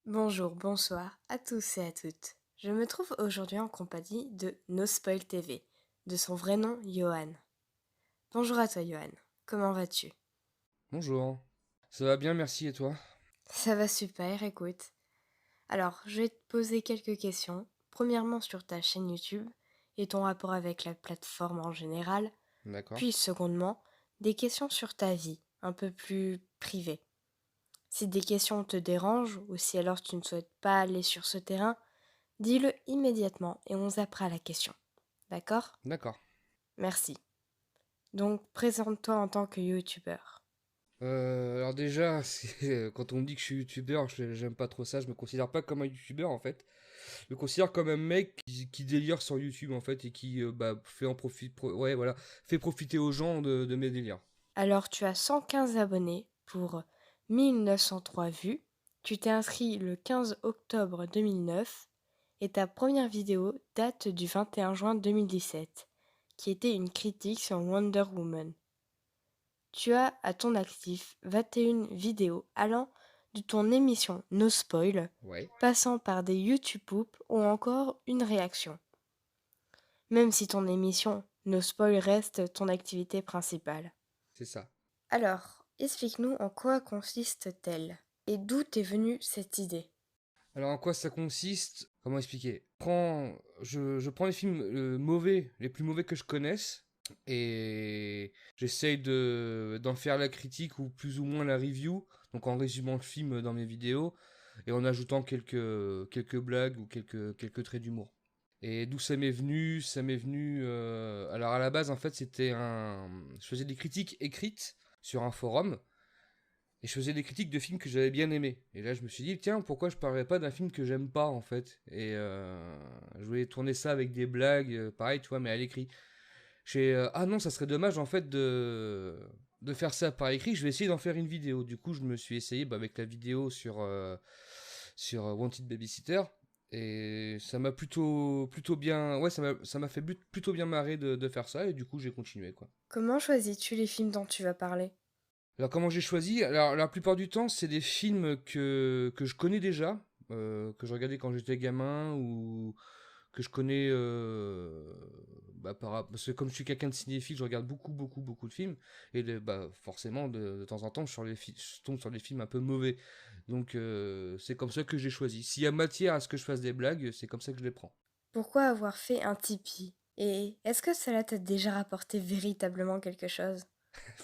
Bonjour, bonsoir à tous et à toutes. Je me trouve aujourd'hui en compagnie de No Spoil TV, de son vrai nom Johan. Bonjour à toi Johan, comment vas-tu? Bonjour. Ça va bien, merci, et toi? Ça va super, écoute. Alors, je vais te poser quelques questions. Premièrement sur ta chaîne YouTube et ton rapport avec la plateforme en général. D'accord. Puis secondement, des questions sur ta vie, un peu plus privée. Si des questions te dérangent ou si alors tu ne souhaites pas aller sur ce terrain, dis-le immédiatement et on zappera la question. D'accord? D'accord. Merci. Donc, présente-toi en tant que youtubeur. Alors déjà, quand on me dit que je suis youtubeur, j'aime pas trop ça, je me considère pas comme un youtubeur en fait. Je me considère comme un mec qui délire sur YouTube en fait et qui fait en profit, ouais voilà, fait profiter aux gens de mes délires. Alors, tu as 115 abonnés pour 1903 vues. Tu t'es inscrit le 15 octobre 2009 et ta première vidéo date du 21 juin 2017, qui était une critique sur Wonder Woman. Tu as à ton actif 21 vidéos allant de ton émission No Spoil, Ouais, passant par des YouTube Poop ou encore une réaction. Même si ton émission No Spoil reste ton activité principale. c'est ça. Alors, explique-nous en quoi consiste-t-elle et d'où t'est venue cette idée. Alors en quoi ça consiste? Comment expliquer? Je prends les films mauvais, les plus mauvais que je connaisse, et j'essaye d'en faire la critique ou plus ou moins la review, donc en résumant le film dans mes vidéos et en ajoutant quelques blagues ou quelques traits d'humour. Et d'où ça m'est venu? Ça m'est venu. Alors à la base, en fait, je faisais des critiques écrites sur un forum et je faisais des critiques de films que j'avais bien aimés. Et là, je me suis dit, tiens, pourquoi je parlerais pas d'un film que j'aime pas, en fait. Et je voulais tourner ça avec des blagues, pareil, tu vois, mais à l'écrit. Ah non, ça serait dommage, en fait, de faire ça par écrit. Je vais essayer d'en faire une vidéo. Du coup, je me suis essayé avec la vidéo sur Wanted Babysitter. Et ça m'a plutôt bien. Ouais, ça m'a fait plutôt bien marrer de faire ça. Et du coup, j'ai continué, quoi. Comment choisis-tu les films dont tu vas parler? Alors comment j'ai choisi? Alors la plupart du temps, c'est des films que je connais déjà, que je regardais quand j'étais gamin ou que je connais parce que comme je suis quelqu'un de cinéphile, je regarde beaucoup de films et forcément de temps en temps je tombe sur des films un peu mauvais. Donc c'est comme ça que j'ai choisi. S'il y a matière à ce que je fasse des blagues, c'est comme ça que je les prends. Pourquoi avoir fait un Tipeee? Et est-ce que cela t'a déjà rapporté véritablement quelque chose?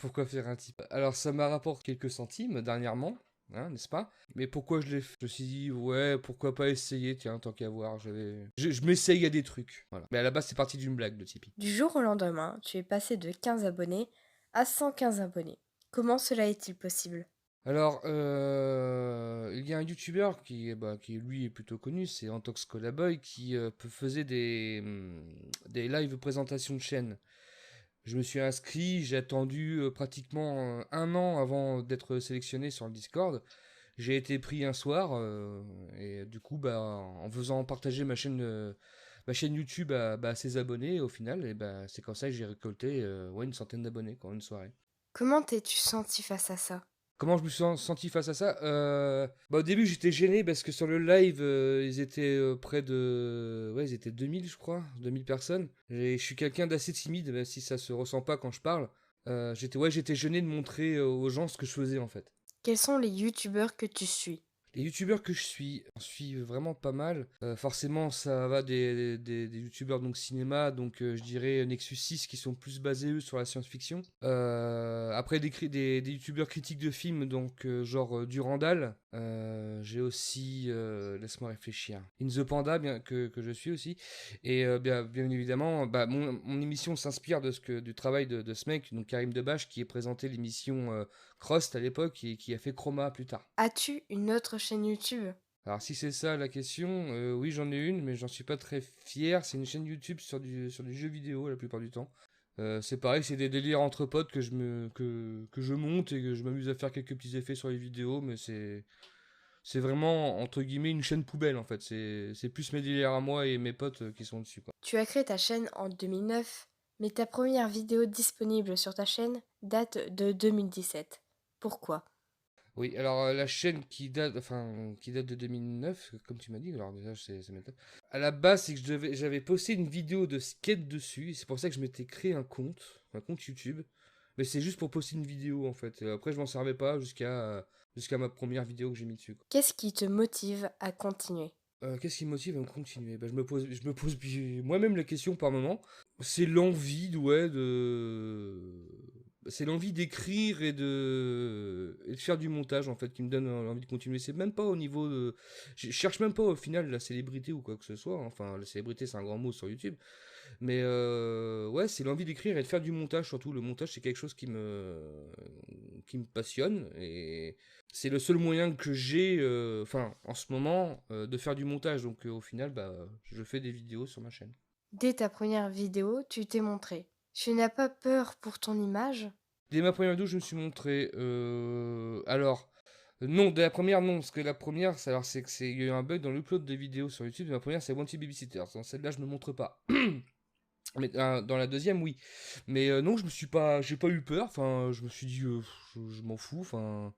Pourquoi faire un type? Alors ça m'a rapporté quelques centimes dernièrement, hein, n'est-ce pas? Mais pourquoi je l'ai fait? Je me suis dit, ouais, pourquoi pas essayer, tiens, tant qu'à voir. Je m'essaye à des trucs. Voilà. Mais à la base, c'est parti d'une blague de Tipeee. Du jour au lendemain, tu es passé de 15 abonnés à 115 abonnés. Comment cela est-il possible? Alors, il y a un youtubeur qui lui est plutôt connu, c'est Antox Colaboy, qui faisait des live présentations de chaîne. Je me suis inscrit, j'ai attendu pratiquement un an avant d'être sélectionné sur le Discord. J'ai été pris un soir et du coup, en faisant partager ma chaîne YouTube à ses abonnés, au final, et c'est comme ça que j'ai récolté ouais, une centaine d'abonnés en une soirée. Comment t'es-tu senti face à ça? Comment je me suis senti face à ça? Au début, j'étais gêné parce que sur le live, ils étaient près de. Ouais, ils étaient 2000, je crois, 2000 personnes. Et je suis quelqu'un d'assez timide, même si ça se ressent pas quand je parle. J'étais gêné de montrer aux gens ce que je faisais en fait. Quels sont les youtubeurs que tu suis? Les youtubeurs que j'en suis vraiment pas mal. Forcément, ça va des youtubeurs donc cinéma, donc je dirais Nexus 6 qui sont plus basés eux sur la science-fiction. Après des youtubeurs critiques de films, donc genre Durandal. J'ai aussi, laisse-moi réfléchir, In the Panda que je suis aussi. Et bien évidemment, mon émission s'inspire du travail de ce mec, donc Karim Debache, qui est présenté l'émission Crost à l'époque et qui a fait Chroma plus tard. As-tu une autre chaîne YouTube? Alors si c'est ça la question, oui j'en ai une, mais j'en suis pas très fier. C'est une chaîne YouTube sur du jeu vidéo la plupart du temps. C'est pareil, c'est des délires entre potes que je monte et que je m'amuse à faire quelques petits effets sur les vidéos, mais c'est vraiment entre guillemets une chaîne poubelle en fait. C'est plus mes délires à moi et mes potes qui sont dessus quoi. Tu as créé ta chaîne en 2009, mais ta première vidéo disponible sur ta chaîne date de 2017. Pourquoi? Oui, alors la chaîne qui date de 2009, comme tu m'as dit, alors déjà ça m'étonne. À la base, c'est que j'avais posté une vidéo de skate dessus, et c'est pour ça que je m'étais créé un compte YouTube. Mais c'est juste pour poster une vidéo en fait. Et après, je m'en servais pas jusqu'à ma première vidéo que j'ai mis dessus, quoi. Qu'est-ce qui te motive à continuer? Qu'est-ce qui me motive à me continuer? Bah, je me pose moi-même la question par moment. C'est l'envie, ouais, c'est l'envie d'écrire et de faire du montage en fait qui me donne l'envie de continuer. C'est même pas au niveau de. Je cherche même pas au final la célébrité ou quoi que ce soit. Enfin, la célébrité c'est un grand mot sur YouTube. Mais ouais, c'est l'envie d'écrire et de faire du montage surtout. Le montage c'est quelque chose qui me passionne et c'est le seul moyen que j'ai, enfin en ce moment, de faire du montage. Donc au final, bah, je fais des vidéos sur ma chaîne. Dès ta première vidéo, tu t'es montré. Tu n'as pas peur pour ton image? Dès ma première vidéo, je me suis montré. Alors, non, dès la première, non, parce que la première, il y a eu un bug dans l'upload des vidéos sur YouTube. Ma première, c'est Wanted Babysitter. Dans celle-là, je me montre pas. Mais dans la deuxième, oui. Mais non, j'ai pas eu peur. Enfin, je me suis dit, je m'en fous. Enfin,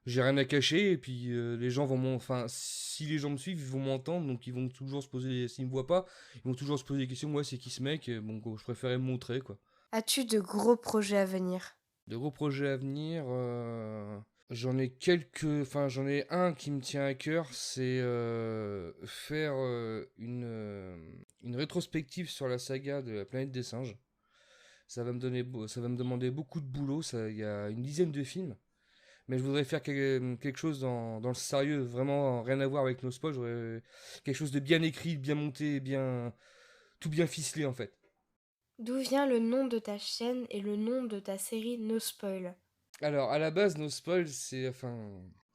j'ai rien à cacher. Et puis, les gens enfin, si les gens me suivent, ils vont m'entendre. Donc, ils vont toujours se poser, s'ils me voient pas, ils vont toujours se poser des questions. Moi, c'est qui ce mec? Bon, je préférais me montrer, quoi. As-tu de gros projets à venir? De gros projets à venir, j'en ai quelques. Enfin, j'en ai un qui me tient à cœur, c'est faire une rétrospective sur la saga de la planète des singes. Ça va me demander beaucoup de boulot. Il y a une dizaine de films, mais je voudrais faire quelque chose dans le sérieux, vraiment rien à voir avec nos spoils. Quelque chose de bien écrit, bien monté, tout bien ficelé en fait. D'où vient le nom de ta chaîne et le nom de ta série No Spoil? Alors, à la base, nos spoils,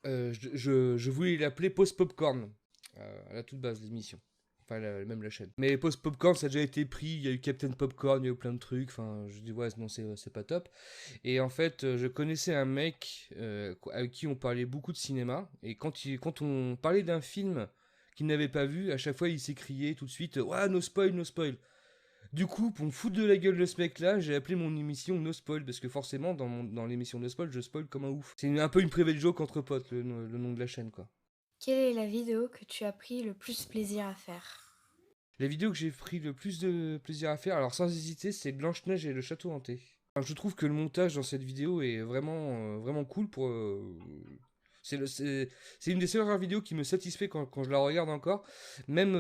je voulais l'appeler Post Popcorn, à la toute base, l'émission. Enfin, même la chaîne. Mais Post Popcorn, ça a déjà été pris, il y a eu Captain Popcorn, il y a eu plein de trucs, enfin, je dis, ouais, non, c'est pas top. Et en fait, je connaissais un mec avec qui on parlait beaucoup de cinéma, et quand on parlait d'un film qu'il n'avait pas vu, à chaque fois, il s'écriait tout de suite, ouais, no spoil, no spoil. Du coup, pour me foutre de la gueule de ce mec-là, j'ai appelé mon émission No Spoil, parce que forcément, dans l'émission No Spoil, je spoil comme un ouf. C'est un peu une private joke entre potes, le nom de la chaîne, quoi. Quelle est la vidéo que tu as pris le plus plaisir à faire? La vidéo que j'ai pris le plus de plaisir à faire, alors sans hésiter, c'est Blanche-Neige et le château hanté. Enfin, je trouve que le montage dans cette vidéo est vraiment cool pour. C'est le- c'est une des seules rares vidéos qui me satisfait quand je la regarde encore. Même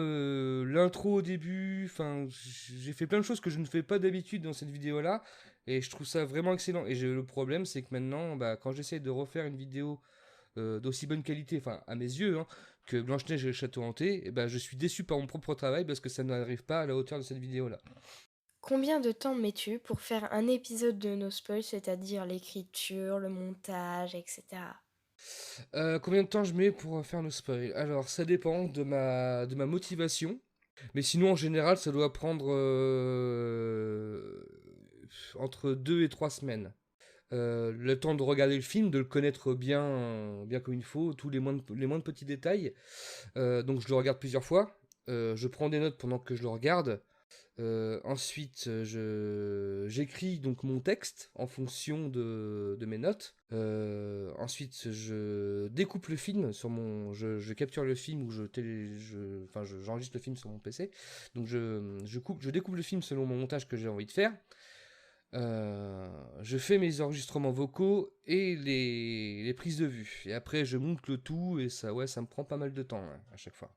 l'intro au début, enfin, j'ai fait plein de choses que je ne fais pas d'habitude dans cette vidéo-là. Et je trouve ça vraiment excellent. Et le problème, c'est que maintenant, bah, quand j'essaie de refaire une vidéo d'aussi bonne qualité, enfin, à mes yeux, hein, que Blanche-Neige et le château hanté, et ben, je suis déçu par mon propre travail parce que ça n'arrive pas à la hauteur de cette vidéo-là. Combien de temps mets-tu pour faire un épisode de No Spoil, c'est-à-dire l'écriture, le montage, etc. Combien de temps je mets pour faire le spoil? Alors, ça dépend de ma motivation. Mais sinon, en général, ça doit prendre entre 2 et 3 semaines. Le temps de regarder le film, de le connaître bien comme il faut, tous les moindres petits détails. Donc, je le regarde plusieurs fois. Je prends des notes pendant que je le regarde. Ensuite, j'écris donc mon texte en fonction de mes notes. Ensuite, je découpe le film je capture le film ou j'enregistre le film sur mon PC. Donc je découpe le film selon mon montage que j'ai envie de faire. Je fais mes enregistrements vocaux et les prises de vue. Et après, je monte le tout et ça, ouais, ça me prend pas mal de temps ouais, à chaque fois.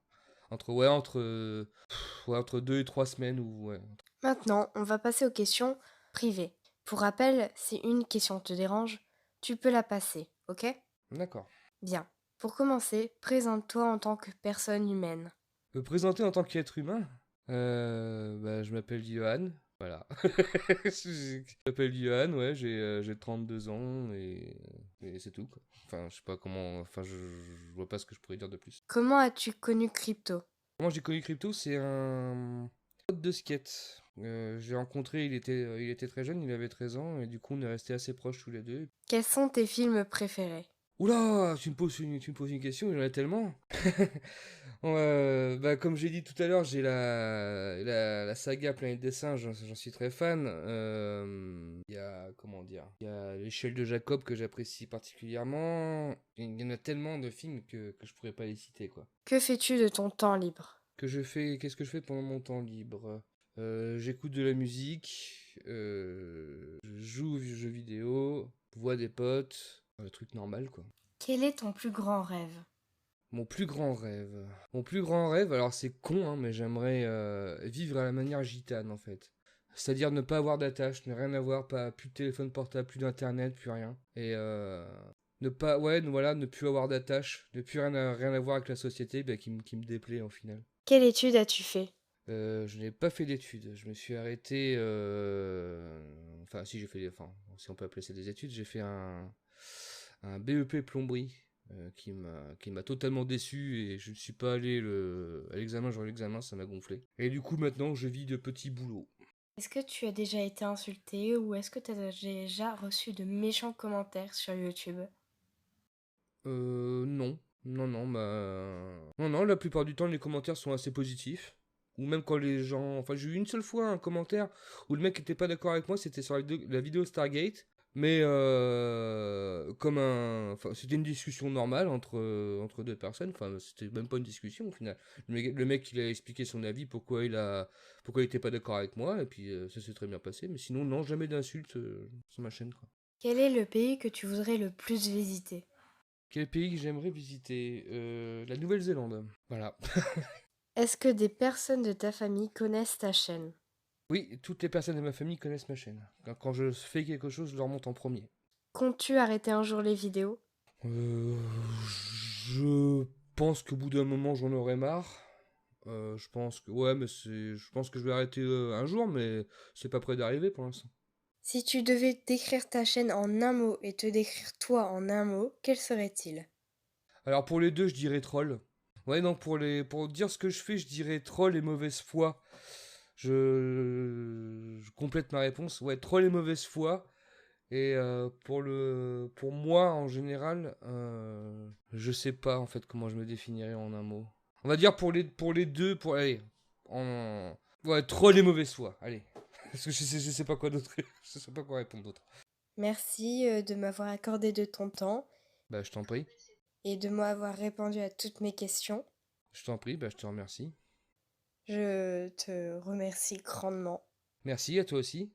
Entre 2 et 3 semaines ou ouais. Maintenant, on va passer aux questions privées. Pour rappel, si une question te dérange, tu peux la passer, ok? D'accord. Bien. Pour commencer, présente-toi en tant que personne humaine. Me présenter en tant qu'être humain? Bah, je m'appelle Johan. Voilà. Je m'appelle Johan, ouais, j'ai 32 ans et c'est tout, quoi. Enfin, je sais pas comment. Enfin, je vois pas ce que je pourrais dire de plus. Comment as-tu connu Crypto? Comment j'ai connu Crypto? C'est un pote de skate. J'ai rencontré, il était très jeune, il avait 13 ans, et du coup, on est restés assez proches tous les deux. Quels sont tes films préférés? Oula, tu me poses une question, il y en a tellement. Bah, comme j'ai dit tout à l'heure, j'ai la saga Planète des Singes, j'en suis très fan. Il y a, comment dire, il y a l'échelle de Jacob que j'apprécie particulièrement. Il y en a tellement de films que je pourrais pas les citer, quoi. Que fais-tu de ton temps libre? Qu'est-ce que je fais pendant mon temps libre? J'écoute de la musique, je joue aux jeux vidéo, vois des potes, le truc normal, quoi. Quel est ton plus grand rêve? Mon plus grand rêve. Mon plus grand rêve, alors c'est con, hein, mais j'aimerais vivre à la manière gitane en fait. C'est-à-dire ne pas avoir d'attache, ne rien avoir, pas plus de téléphone portable, plus d'internet, plus rien. Et ne pas, ouais, voilà, ne plus avoir d'attache, ne plus rien avoir avec la société, bah, qui me déplaît en final. Quelle étude as-tu fait? Je n'ai pas fait d'études. Je me suis arrêté. Enfin, si j'ai fait. Enfin, si on peut appeler ça des études, j'ai fait un BEP plomberie qui m'a totalement déçu et je ne suis pas allé à l'examen. Genre l'examen, ça m'a gonflé. Et du coup, maintenant, je vis de petits boulots. Est-ce que tu as déjà été insulté ou est-ce que tu as déjà reçu de méchants commentaires sur YouTube? Non. Non, non, non, non, la plupart du temps, les commentaires sont assez positifs. Ou même quand les gens. Enfin, j'ai eu une seule fois un commentaire où le mec était pas d'accord avec moi, c'était sur la vidéo Stargate. Mais enfin, c'était une discussion normale entre deux personnes. Enfin, c'était même pas une discussion au final. Le mec, il a expliqué son avis, pourquoi il était pas d'accord avec moi, et puis ça s'est très bien passé. Mais sinon, non, jamais d'insultes sur ma chaîne, quoi. Quel est le pays que tu voudrais le plus visiter? Quel pays que j'aimerais visiter? La Nouvelle-Zélande. Voilà. Est-ce que des personnes de ta famille connaissent ta chaîne? Oui, toutes les personnes de ma famille connaissent ma chaîne. Quand je fais quelque chose, je leur montre en premier. Comptes-tu arrêter un jour les vidéos? Euh, je pense qu'au bout d'un moment, j'en aurai marre. Je pense que ouais, je pense que je vais arrêter un jour, mais c'est pas près d'arriver pour l'instant. Si tu devais décrire ta chaîne en un mot et te décrire toi en un mot, quel serait-il? Alors pour les deux, je dirais troll. Ouais, donc pour dire ce que je fais, je dirais troll et mauvaise foi. Je complète ma réponse. Ouais, troll et mauvaise foi. Et pour moi, en général, je sais pas en fait comment je me définirais en un mot. On va dire pour les deux, allez, ouais, troll et mauvaise foi, allez. Parce que je sais pas quoi d'autre, je sais pas quoi répondre d'autre. Merci de m'avoir accordé de ton temps Bah, je t'en prie, et de m'avoir répondu à toutes mes questions. je t'en prie, bah, je te remercie. Je te remercie grandement. Merci à toi aussi.